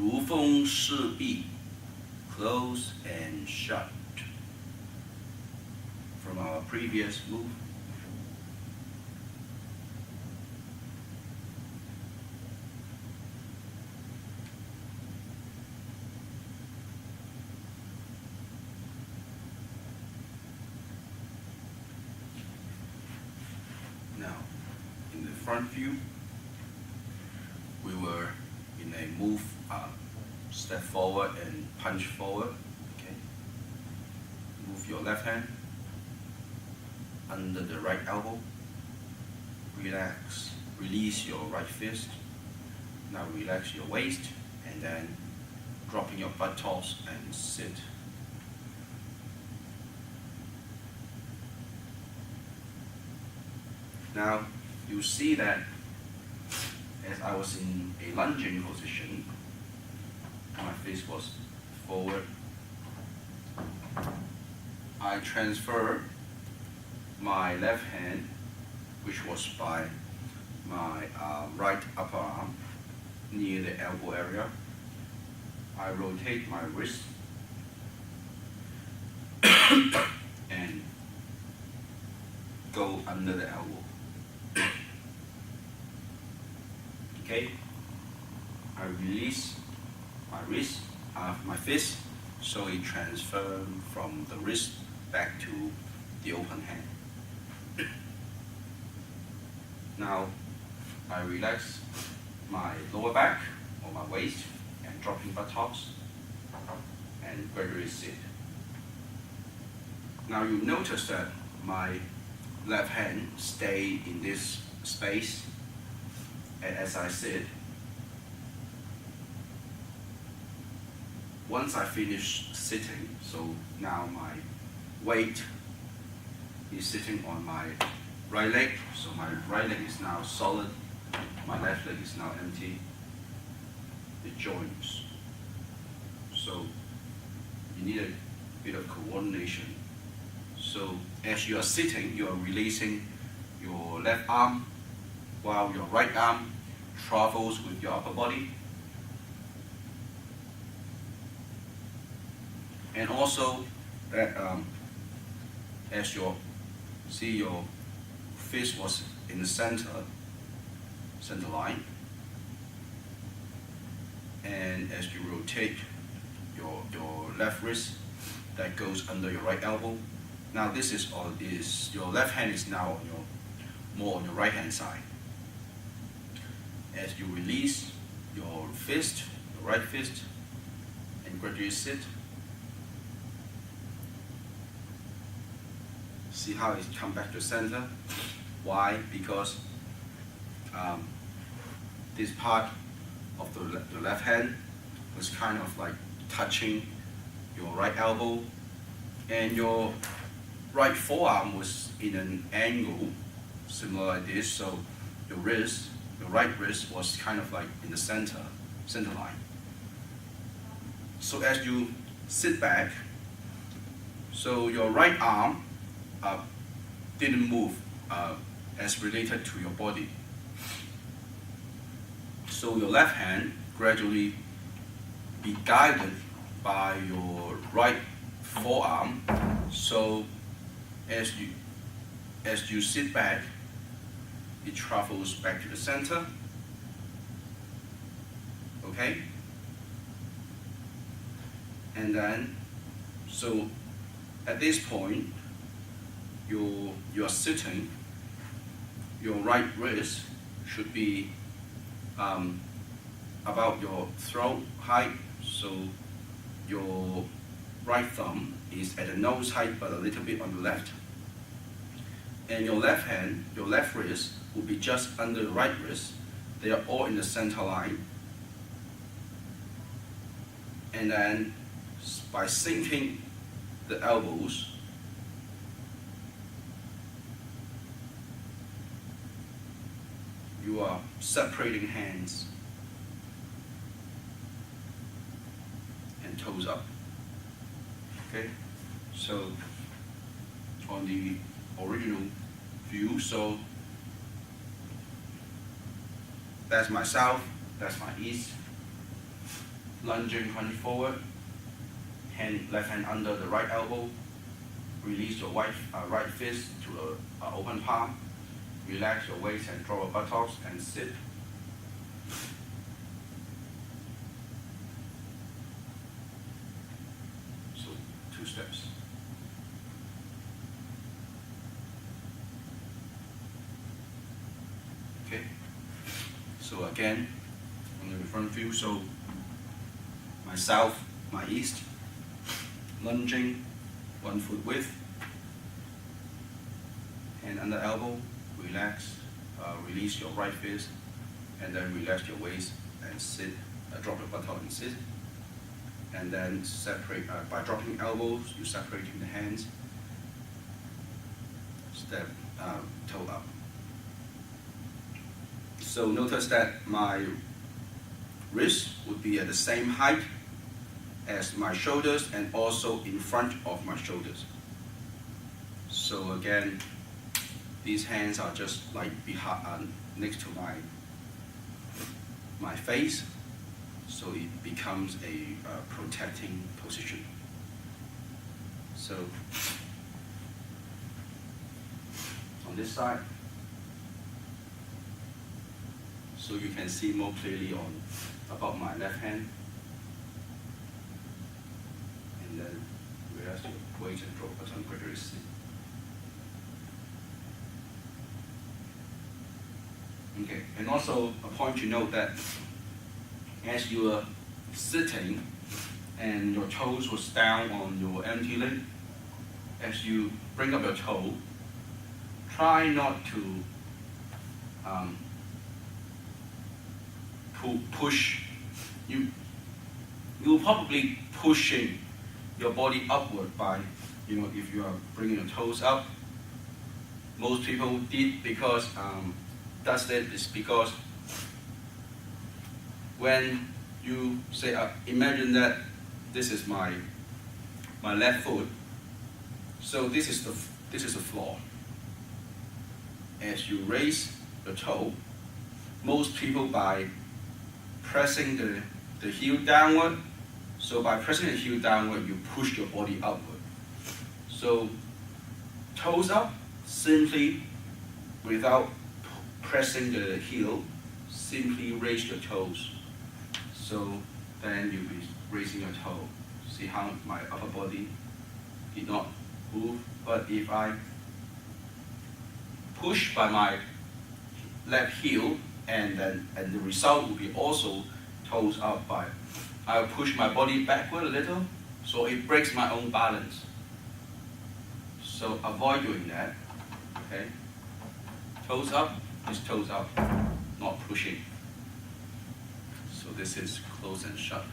如封似闭, close and shut, from our previous move. Now, in the front view, we were in a move, step forward and punch forward. Okay. Move your left hand under the right elbow. Relax. Release your right fist. Now relax your waist and then dropping your buttocks and sit. Now you see that as I was in a lunging position, my face was forward. I transfer my left hand, which was by my right upper arm, near the elbow area. I rotate my wrist and go under the elbow. Okay, I release my wrist, my fist, so it transfers from the wrist back to the open hand. Now, I relax my lower back or my waist and dropping buttocks and gradually sit. Now you notice that my left hand stay in this space, and as I sit, once I finish sitting, so now my weight is sitting on my right leg, so my right leg is now solid, my left leg is now empty, the joints. So you need a bit of coordination. So as you are sitting, you are releasing your left arm while your right arm travels with your upper body. And also that as your fist was in the center line, and as you rotate your left wrist, that goes under your right elbow. Now this is your left hand is now more on your right hand side. As you release your fist, your right fist, and gradually sit. See how it come back to center? Why? Because this part of the left hand was kind of like touching your right elbow, and your right forearm was in an angle similar like this, so your right wrist was kind of like in the center line. So as you sit back, so your right arm didn't move as related to your body. So your left hand gradually be guided by your right forearm. So as you sit back, it travels back to the center. Okay? And then, so at this point, you are sitting, your right wrist should be about your throat height, so your right thumb is at the nose height but a little bit on the left. And your left hand, your left wrist, will be just under the right wrist. They are all in the center line. And then by sinking the elbows, you are separating hands and toes up. Okay? So on the original view, so that's my south, that's my east. lunging, hunch forward, left hand under the right elbow, release your right fist to an open palm, relax your waist and drop your buttocks and sit. So 2 steps. Okay, so again, on the front view, so my south, my east, lunging, 1 foot width, hand under elbow, relax, release your right fist, and then relax your waist and sit, drop your buttock and sit. And then separate, by dropping elbows, you're separating the hands, step, toe up. So notice that my wrist would be at the same height as my shoulders and also in front of my shoulders. So again, these hands are just like behind, next to my face, so it becomes a protecting position. So on this side, so you can see more clearly on about my left hand. And then relax your weight and drop button gradually sit. Okay, and also a point to note that as you are sitting and your toes was down on your empty leg, as you bring up your toe, try not to push. You're probably pushing your body upward by, if you are bringing your toes up. Most people did because does that is because when you say, imagine that this is my left foot, so this is the floor. As you raise the toe, most people by pressing the heel downward, so by pressing the heel downward, you push your body upward. So toes up, simply without pressing the heel, simply raise your toes. So then you'll be raising your toe. See how my upper body did not move, but if I push by my left heel, and the result will be also toes up by, I'll push my body backward a little, so it breaks my own balance. So avoid doing that, okay? Toes up is toes up, not pushing. So this is close and shut.